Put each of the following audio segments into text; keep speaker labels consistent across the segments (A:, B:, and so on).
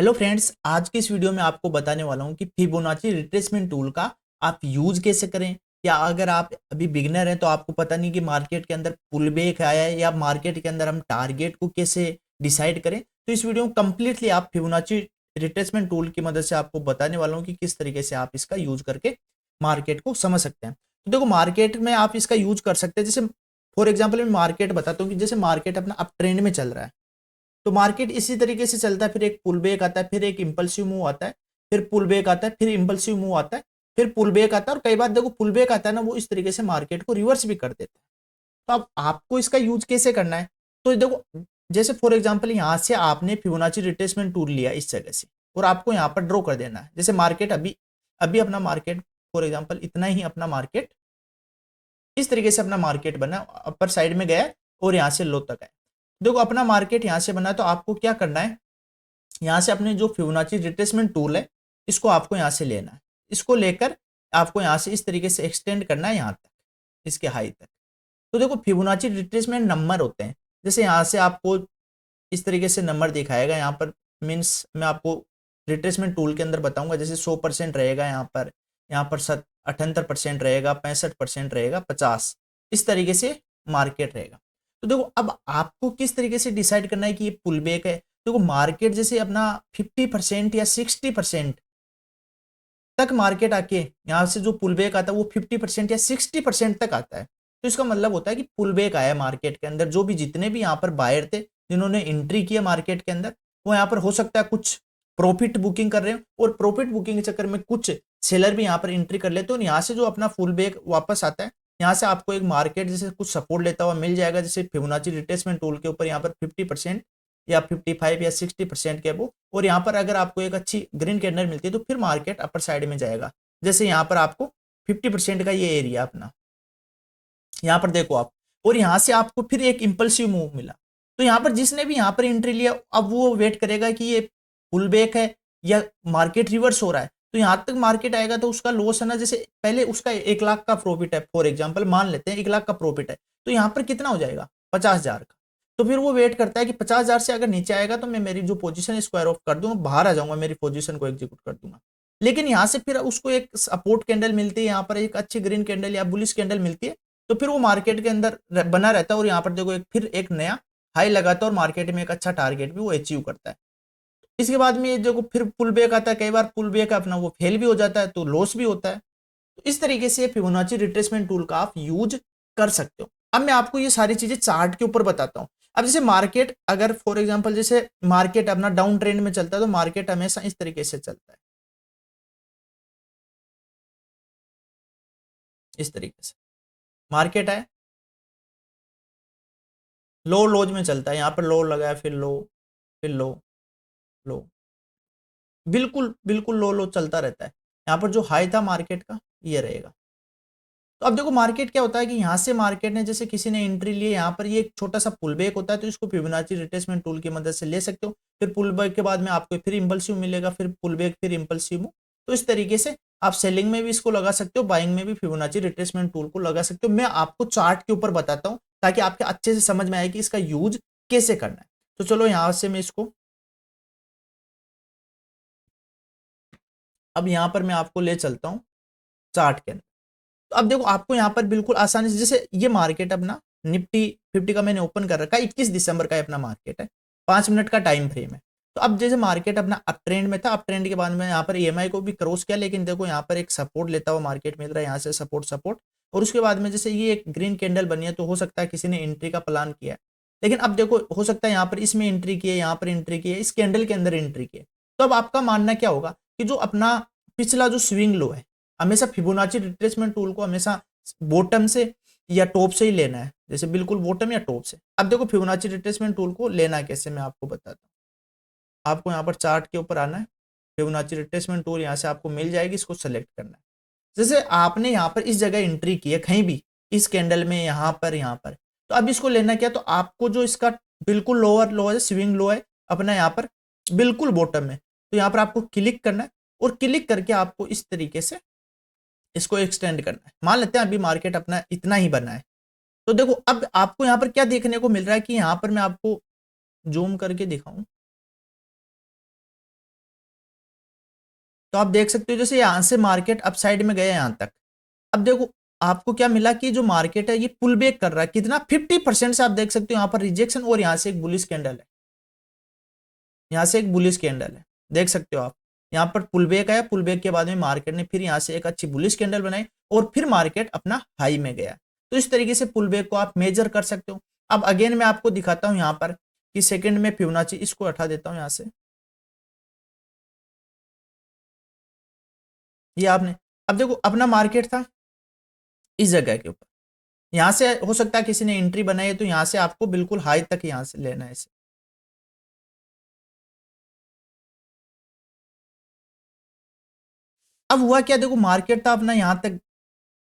A: Hello friends, आज की इस वीडियो में आपको बताने वाला हूं कि फिबोनाची रिट्रेसमेंट टूल का आप यूज कैसे करें। या अगर आप अभी बिगनर हैं तो आपको पता नहीं कि मार्केट के अंदर पुल बैक आया है या मार्केट के अंदर हम टारगेट को कैसे डिसाइड करें, तो इस वीडियो में कंप्लीटली आप फिबोनाची रिट्रेसमेंट टूल की मदद से आपको बताने वाला हूँ कि किस तरीके से आप इसका यूज करके मार्केट को समझ सकते हैं। तो देखो, मार्केट में आप इसका यूज कर सकते हैं। जैसे फॉर एग्जाम्पल मैं मार्केट बताता हूँ कि जैसे मार्केट अपना अप ट्रेंड में चल रहा है, तो मार्केट इसी तरीके से चलता है। फिर एक पुल बैक आता है, फिर एक इंपल्सिव मूव आता है, फिर पुल बैक आता है, फिर इंपल्सिव मूव आता है, फिर पुल बैक आता है। और कई बार देखो, पुल बैक आता है ना, वो इस तरीके से मार्केट को रिवर्स भी कर देता है। तो अब आपको इसका यूज कैसे करना है, तो देखो, जैसे फॉर एग्जांपल यहां से आपने फिबोनाची रिट्रेसमेंट टूल लिया इस जगह से, और आपको यहां पर ड्रॉ कर देना है। जैसे मार्केट अभी अभी अपना मार्केट फॉर एग्जांपल इतना ही अपना मार्केट इस तरीके से अपना मार्केट बना, अपर साइड में गया और यहां से लो तक है। देखो, अपना मार्केट यहां से बना, तो आपको क्या करना है, यहाँ से अपने जो फिबोनाची रिट्रेसमेंट टूल है, इसको आपको यहाँ से लेना है। इसको लेकर आपको यहाँ से इस तरीके से एक्सटेंड करना है यहाँ तक, इसके हाई तक। तो देखो, फिबोनाची रिट्रेसमेंट नंबर होते हैं। जैसे यहाँ से आपको इस तरीके से नंबर दिखाएगा यहाँ पर, मीन्स मैं आपको रिट्रेसमेंट टूल के अंदर बताऊंगा। जैसे 100% रहेगा यहाँ पर 78% रहेगा, 65% रहेगा, 50, इस तरीके से मार्केट रहेगा। तो देखो, अब आपको किस तरीके से डिसाइड करना है कि ये पुल बैक है। देखो, मार्केट जैसे अपना 50% या 60% तक मार्केट आके यहाँ से जो पुल बैक आता है वो 50% या 60% तक आता है, तो इसका मतलब होता है कि पुल बैक आया मार्केट के अंदर। जो भी जितने भी यहाँ पर बायर थे, जिन्होंने एंट्री किया मार्केट के अंदर, वो यहाँ पर हो सकता है कुछ प्रॉफिट बुकिंग कर रहे हो, और प्रॉफिट बुकिंग के चक्कर में कुछ सेलर भी यहाँ पर एंट्री कर लेते हो। यहाँ से जो अपना फुल बैक वापस आता है, यहाँ से आपको एक मार्केट जैसे कुछ सपोर्ट लेता हुआ मिल जाएगा। जैसे फिबोनाची रिट्रेसमेंट टूल के ऊपर यहाँ पर 50% या 55 या 60% के अबो, और यहाँ पर अगर आपको एक अच्छी ग्रीन कैंडल मिलती है तो फिर मार्केट अपर साइड में जाएगा। जैसे यहाँ पर आपको 50% का ये एरिया अपना, यहाँ पर देखो आप, और यहाँ से आपको फिर एक इंपल्सिव मूव मिला। तो यहाँ पर जिसने भी यहाँ पर एंट्री लिया, अब वो वेट करेगा कि ये पुल बैक है या मार्केट रिवर्स हो रहा है। तो यहाँ तक मार्केट आएगा तो उसका लॉस है ना, जैसे पहले उसका 1 लाख का प्रॉफिट है, फॉर एग्जाम्पल मान लेते हैं 1 लाख का प्रॉफिट है, तो यहाँ पर कितना हो जाएगा, 50,000 का। तो फिर वो वेट करता है कि 50,000 से अगर नीचे आएगा तो मैं मेरी जो पोजीशन स्क्वायर ऑफ कर दूंगा, बाहर आ जाऊंगा, मेरी पोजीशन को एग्जीक्यूट कर दूंगा। लेकिन यहाँ से फिर उसको एक सपोर्ट कैंडल मिलती है, यहाँ पर एक अच्छी ग्रीन कैंडल या बुलिश कैंडल मिलती है, तो फिर वो मार्केट के अंदर बना रहता है। और यहाँ पर देखो, फिर एक नया हाई लगाता है और मार्केट में एक अच्छा टारगेट भी वो अचीव करता है। इसके बाद में ये देखो, फिर पुल बैक आता है। कई बार पुल बैक अपना वो फेल भी हो जाता है, तो लॉस भी होता है। तो इस तरीके से फिबोनाची रिट्रेसमेंट टूल का आप यूज कर सकते हो। अब मैं आपको ये सारी चीजें चार्ट के ऊपर बताता हूँ। अब जैसे मार्केट अगर फॉर एग्जांपल जैसे मार्केट अपना डाउन ट्रेंड में चलता है, तो मार्केट हमेशा इस तरीके से चलता है, इस तरीके से मार्केट है, लो लोज में चलता है। यहाँ पर लो लगाया, फिर लो, फिर लो, लो, बिल्कुल बिल्कुल लो लो चलता रहता है। यहाँ पर जो हाई था मार्केट का, ये रहेगा। तो अब देखो, मार्केट क्या होता है कि यहाँ से मार्केट ने जैसे किसी ने एंट्री ली, यहाँ पर ये एक छोटा सा पुल बैक होता है, तो इसको फिबोनाची रिट्रेसमेंट टूल की मदद से ले सकते हो। फिर पुल बैक के बाद में आपको फिर इंपल्सिव मिलेगा, फिर पुल बैक, फिर इंपल्सिव। तो इस तरीके से आप सेलिंग में भी इसको लगा सकते हो, बाइंग में भी फिबोनाची रिट्रेसमेंट टूल को लगा सकते हो। मैं आपको चार्ट के ऊपर बताता हूँ ताकि आपके अच्छे से समझ में आए कि इसका यूज कैसे करना है। तो चलो, यहाँ से मैं इसको, अब यहाँ पर मैं आपको ले चलता हूँ चार्ट के अंदर। तो अब देखो, आपको यहाँ पर बिल्कुल आसानी से, जैसे ये मार्केट अपना निफ्टी 50 का मैंने ओपन कर रखा है, 21 दिसंबर का अपना मार्केट है, 5 मिनट का टाइम फ्रेम है। तो अब जैसे मार्केट अपना अप ट्रेंड में था, अप ट्रेंड के बाद में यहाँ पर ईएमआई को भी क्रॉस किया, लेकिन देखो यहाँ पर एक सपोर्ट लेता हुआ मार्केट मिल रहा है, यहाँ से सपोर्ट सपोर्ट, और उसके बाद में जैसे ये एक ग्रीन कैंडल बनी है, तो हो सकता है किसी ने एंट्री का प्लान किया है। लेकिन अब देखो, हो सकता है यहाँ पर इसमें एंट्री की है, यहाँ पर एंट्री की है, इस कैंडल के अंदर एंट्री की है। तो अब आपका मानना क्या होगा कि जो अपना पिछला जो स्विंग लो है, हमेशा फिबोनाची रिट्रेसमेंट टूल को हमेशा बॉटम से या टॉप से ही लेना है, जैसे बिल्कुल बॉटम या टॉप से। अब देखो, फिबोनाची रिट्रेसमेंट टूल को लेना है कैसे, मैं आपको बताता हूँ। आपको यहाँ पर चार्ट के ऊपर आना है, फिबोनाची रिट्रेसमेंट टूल यहाँ से आपको मिल जाएगी, इसको सेलेक्ट करना है। जैसे आपने यहाँ पर इस जगह एंट्री की है कहीं भी, इस कैंडल में, यहाँ पर, तो अब इसको लेना क्या, तो आपको जो इसका बिल्कुल लोअर लो है, स्विंग लो है अपना यहाँ पर बिल्कुल बॉटम में, तो यहाँ पर आपको क्लिक करना है, और क्लिक करके आपको इस तरीके से इसको एक्सटेंड करना है। मान लेते हैं अभी मार्केट अपना इतना ही बना है। तो देखो, अब आपको यहाँ पर क्या देखने को मिल रहा है कि यहाँ पर मैं आपको जूम करके दिखाऊं, तो आप देख सकते हो जैसे यहाँ से मार्केट अपसाइड में गया यहाँ तक। अब देखो आपको क्या मिला कि जो मार्केट है ये पुल बैक कर रहा है कितना 50% से। आप देख सकते हो यहाँ पर रिजेक्शन और यहाँ से एक बुलिश कैंडल है, यहाँ से एक बुलिश कैंडल है, देख सकते हो आप। यहाँ पर पुल बैक आया, पुल बैक के बाद में मार्केट ने फिर यहाँ से एक अच्छी बुलिश कैंडल बनाई और फिर मार्केट अपना हाई में गया। तो इस तरीके से पुल बैक को आप मेजर कर सकते हो। अब अगेन मैं आपको दिखाता हूँ यहाँ पर कि सेकंड में फिबोनाची, इसको हटा देता हूँ यहाँ से, ये आपने, अब देखो अपना मार्केट था इस जगह के ऊपर, यहाँ से हो सकता है किसी ने एंट्री बनाई है तो यहाँ से आपको बिल्कुल हाई तक यहाँ से लेना है इसे। अब हुआ क्या, देखो मार्केट था अपना यहाँ तक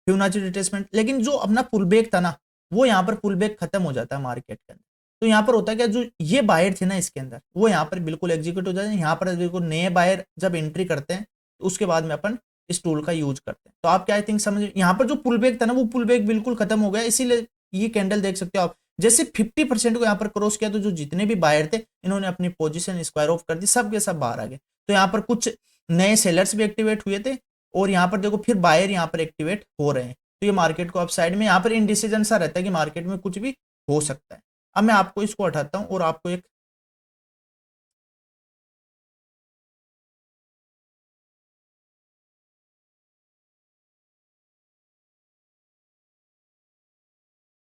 A: फिबोनाची रिट्रेसमेंट, लेकिन जो अपना पुल बैक था ना वो यहाँ पर पुल बैक खत्म हो जाता है मार्केट के अंदर। तो यहाँ पर होता है क्या, जो ये बायर थे ना इसके अंदर वो यहाँ पर बिल्कुल एग्जीक्यूट हो जाते हैं। यहाँ पर देखो नए बायर जब एंट्री करते हैं तो उसके बाद में अपन इस टूल का यूज करते हैं। तो आप क्या आई थिंक समझ, यहाँ पर जो पुल बैक था ना वो पुल बैक बिल्कुल खत्म हो गया, इसीलिए ये कैंडल देख सकते हो आप जैसे 50% को यहाँ पर क्रॉस किया तो जो जितने भी बायर थे इन्होंने अपनी पोजीशन स्क्वायर ऑफ कर दी, सब के सब बाहर आ गए। तो यहाँ पर कुछ नए सेलर्स भी एक्टिवेट हुए थे और यहाँ पर देखो फिर बायर यहाँ पर एक्टिवेट हो रहे हैं। तो ये मार्केट को अपसाइड में यहाँ पर इनडिसीजन सा रहता है कि मार्केट में कुछ भी हो सकता है। अब मैं आपको इसको हटाता हूँ और आपको एक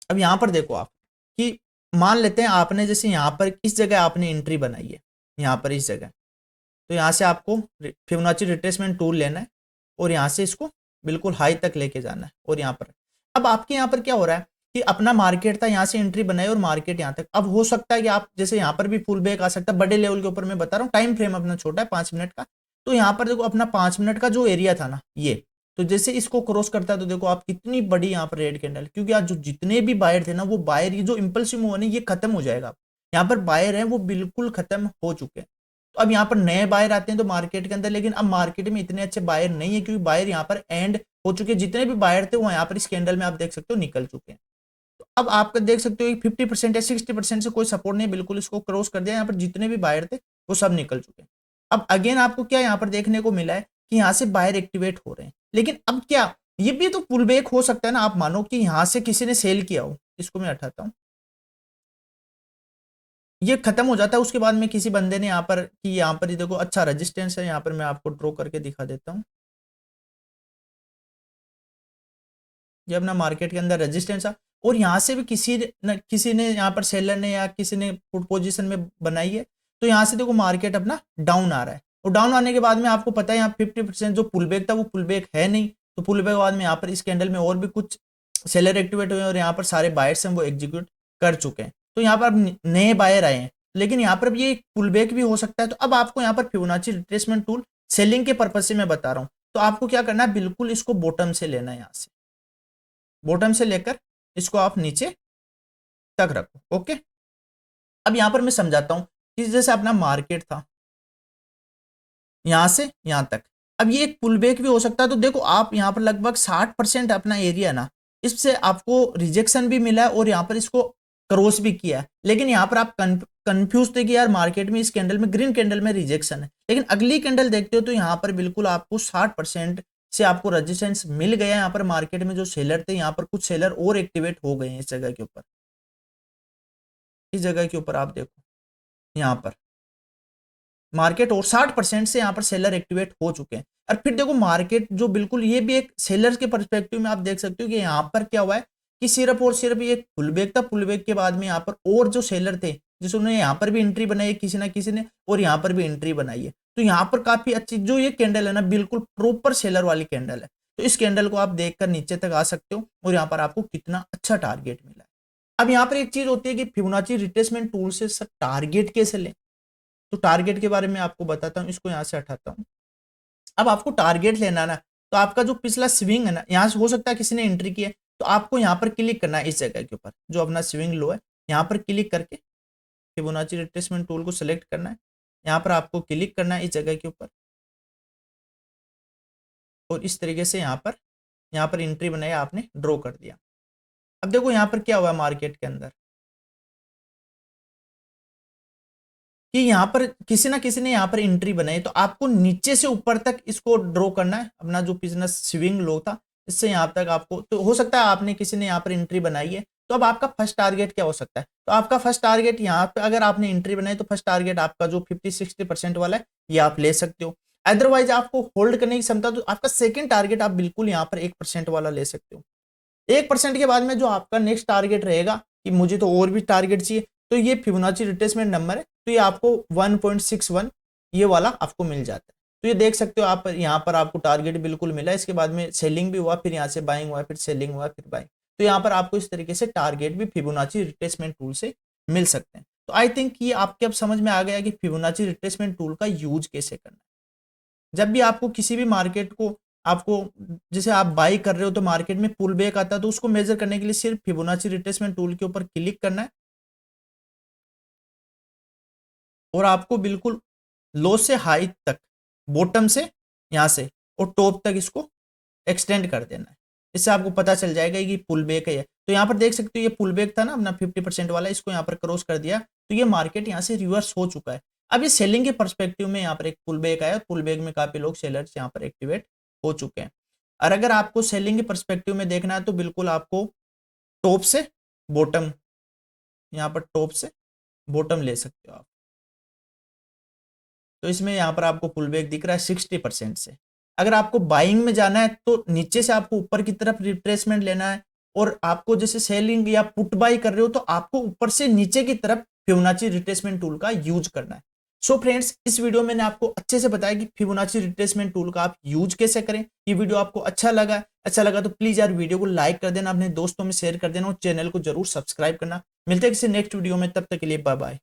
A: अब यहाँ पर देखो आप कि मान लेते हैं आपने जैसे यहाँ पर इस जगह आपने एंट्री बनाई है, यहाँ पर इस जगह, तो यहाँ से आपको फिबोनाची रिट्रेसमेंट टूल लेना है और यहाँ से इसको बिल्कुल हाई तक लेके जाना है। और यहाँ पर अब आपके यहाँ पर क्या हो रहा है कि अपना मार्केट था, यहाँ से एंट्री बनाई और मार्केट यहाँ तक। अब हो सकता है कि आप जैसे यहाँ पर भी पुल बैक आ सकता है बड़े लेवल के ऊपर, मैं बता रहा हूँ टाइम फ्रेम अपना छोटा है 5 मिनट का। तो यहाँ पर देखो अपना 5 मिनट का जो एरिया था ना ये, तो जैसे इसको क्रॉस करता है तो देखो आप कितनी बड़ी यहाँ पर रेड कैंडल, क्योंकि आज जो जितने भी बायर थे ना वो बायर, ये जो इंपल्सिव मूव है ये खत्म हो जाएगा। यहाँ पर बायर है वो बिल्कुल खत्म हो चुके हैं। तो अब यहाँ पर नए बायर आते हैं तो मार्केट के अंदर, लेकिन अब मार्केट में इतने अच्छे बायर नहीं है क्योंकि बायर यहाँ पर एंड हो चुके हैं। जितने भी बायर थे वो यहाँ पर इस कैंडल में आप देख सकते हो निकल चुके हैं। तो अब आप देख सकते हो 50% या 60% से कोई सपोर्ट नहीं, बिल्कुल इसको क्रॉस कर दिया। यहाँ पर जितने भी बायर थे वो सब निकल चुके हैं। अब अगेन आपको क्या यहाँ पर देखने को मिला है कि यहाँ से बायर एक्टिवेट हो रहे हैं, लेकिन अब क्या ये भी तो पुल बैक हो सकता है ना। आप मानो कि यहाँ से किसी ने सेल किया हो, इसको मैं हटाता हूँ, ये खत्म हो जाता है। उसके बाद में किसी बंदे ने यहाँ पर कि यहाँ पर ये देखो अच्छा रेजिस्टेंस है, यहाँ पर मैं आपको ड्रॉ करके दिखा देता हूँ। ये अपना मार्केट के अंदर रेजिस्टेंस है और यहाँ से भी किसी ने यहाँ पर सेलर ने या किसी ने पुट पोजीशन में बनाई है। तो यहाँ से देखो मार्केट अपना डाउन आ रहा है और डाउन आने के बाद में आपको पता है यहाँ 50% जो पुल बैक था वो पुल बैक है नहीं। तो पुल बैक के बाद में यहाँ पर इस कैंडल में और भी कुछ सेलर एक्टिवेट हुए और यहाँ पर सारे बायर्स हैं वो एग्जीक्यूट कर चुके हैं। तो यहाँ पर अब नए बायर आए हैं, लेकिन यहाँ पर भी ये पुल बैक भी हो सकता है। तो अब आपको यहाँ पर फिबोनाची रिट्रेसमेंट टूल सेलिंग के पर्पज से मैं बता रहा हूँ। तो आपको क्या करना है, बिल्कुल इसको बॉटम से लेना है, यहाँ से बॉटम से लेकर इसको आप नीचे तक रखो। ओके, अब यहां पर मैं समझाता हूं कि जैसे अपना मार्केट था यहां से यहां तक, अब ये एक पुल बैक भी हो सकता है। तो देखो आप यहां पर लगभग 60% अपना एरिया ना, इससे आपको रिजेक्शन भी मिला है और यहां पर इसको क्रॉस भी किया है। लेकिन यहां पर आप कंफ्यूज थे कि यार मार्केट में इस कैंडल में ग्रीन कैंडल में रिजेक्शन है, लेकिन अगली कैंडल देखते हो तो यहां पर बिल्कुल आपको 60% से आपको रेजिस्टेंस मिल गया। यहाँ पर मार्केट में जो सेलर थे यहाँ पर कुछ सेलर और एक्टिवेट हो गए हैं इस जगह के ऊपर, इस जगह के ऊपर आप देखो यहाँ पर मार्केट और 60% से यहाँ पर सेलर एक्टिवेट हो चुके हैं। और फिर देखो मार्केट जो बिल्कुल, ये भी एक सेलर के परस्पेक्टिव में आप देख सकते हो कि यहाँ पर क्या हुआ है कि सिर्फ और सिर्फ ये पुल बैक था, पुल बैक के बाद में यहाँ पर और जो सेलर थे जिसने यहाँ पर भी एंट्री बनाई है किसी ना किसी ने और यहाँ पर भी एंट्री बनाई है। तो यहाँ पर काफी अच्छी जो ये कैंडल है ना बिल्कुल प्रॉपर सेलर वाली कैंडल है। तो इस कैंडल को आप देखकर नीचे तक आ सकते हो और यहाँ पर आपको कितना अच्छा टारगेट मिला है। अब यहाँ पर एक चीज होती है कि फिबोनाची रिट्रेसमेंट टूल से सर टारगेट कैसे लें। तो टारगेट के बारे में आपको बताता हूँ, इसको यहाँ से हटाता हूँ। अब आपको टारगेट लेना ना, तो आपका जो पिछला स्विंग है ना, यहाँ से हो सकता है किसी ने एंट्री की है तो आपको यहाँ पर क्लिक करना है इस जगह के ऊपर जो अपना स्विंग लो है, यहाँ पर क्लिक करके फिबोनाची रिट्रेसमेंट टूल को सेलेक्ट करना है। यहाँ पर आपको क्लिक करना है इस जगह के ऊपर और इस तरीके से यहाँ पर एंट्री बनाया आपने ड्रॉ कर दिया। अब देखो यहाँ पर क्या हुआ मार्केट के अंदर, कि यहाँ पर किसी ना किसी ने यहाँ पर एंट्री बनाई, तो आपको नीचे से ऊपर तक इसको ड्रॉ करना है। अपना जो बिजनेस स्विंग लो था इससे यहाँ तक आपको, तो हो सकता है आपने किसी ने यहाँ पर एंट्री बनाई है, तो अब आपका फर्स्ट टारगेट क्या हो सकता है? तो आपका फर्स्ट टारगेट यहाँ पे अगर आपने एंट्री बनाई तो फर्स्ट टारगेट आपका जो 50-60% वाला है ये आप ले सकते हो। अदरवाइज आपको होल्ड करने की क्षमता, तो आपका सेकंड टारगेट आप बिल्कुल यहाँ पर 1% वाला ले सकते हो। 1% के बाद में जो आपका नेक्स्ट टारगेट रहेगा कि मुझे तो और भी टारगेट चाहिए, तो ये फिबोनाची रिट्रेसमेंट नंबर है, तो ये आपको 1.61 ये वाला आपको मिल जाता है। तो ये देख सकते हो आप, यहाँ पर आपको टारगेट बिल्कुल मिला, इसके बाद में सेलिंग भी हुआ, फिर यहाँ से बाइंग हुआ, फिर सेलिंग हुआ, फिर बाइंग। तो यहाँ पर आपको इस तरीके से टारगेट भी फिबोनाची रिट्रेसमेंट टूल से मिल सकते हैं। तो आई थिंक ये आपके अब समझ में आ गया कि फिबोनाची रिट्रेसमेंट टूल का यूज कैसे करना है। जब भी आपको किसी भी मार्केट को, आपको जैसे आप बाई कर रहे हो तो मार्केट में पुल बैक आता है, तो उसको मेजर करने के लिए सिर्फ फिबोनाची रिट्रेसमेंट टूल के ऊपर क्लिक करना है और आपको बिल्कुल लो से हाई तक, बॉटम से यहाँ से और टॉप तक इसको एक्सटेंड कर देना है। इससे आपको पता चल जाएगा कि पुल बैक है। तो यहाँ पर देख सकते हो ये पुल बैक था ना अपना 50% वाला, इसको यहाँ पर क्रॉस कर दिया, तो ये मार्केट यहाँ से रिवर्स हो चुका है। अब ये सेलिंग के पर्सपेक्टिव में यहाँ पर एक पुल बैक आया, पुल बैक में काफी लोग सेलर्स यहाँ पर एक्टिवेट हो चुके हैं। और अगर आपको सेलिंग के पर्सपेक्टिव में देखना है तो बिल्कुल आपको टॉप से बॉटम, यहाँ पर टॉप से बॉटम ले सकते हो आप। तो इसमें यहाँ पर आपको पुल बैक दिख रहा है 60% से। अगर आपको बाइंग में जाना है तो नीचे से आपको ऊपर की तरफ रिट्रेसमेंट लेना है, और आपको जैसे सेलिंग या पुट बाई कर रहे हो तो आपको ऊपर से नीचे की तरफ फिबोनाची रिट्रेसमेंट टूल का यूज करना है। सो फ्रेंड्स, इस वीडियो में मैंने आपको अच्छे से बताया कि फिबोनाची रिट्रेसमेंट टूल का आप यूज कैसे करें। ये वीडियो आपको अच्छा लगा तो प्लीज यार वीडियो को लाइक कर देना, अपने दोस्तों में शेयर कर देना और चैनल को जरूर सब्सक्राइब करना। मिलते हैं किसी नेक्स्ट वीडियो में, तब तक के लिए बाय बाय।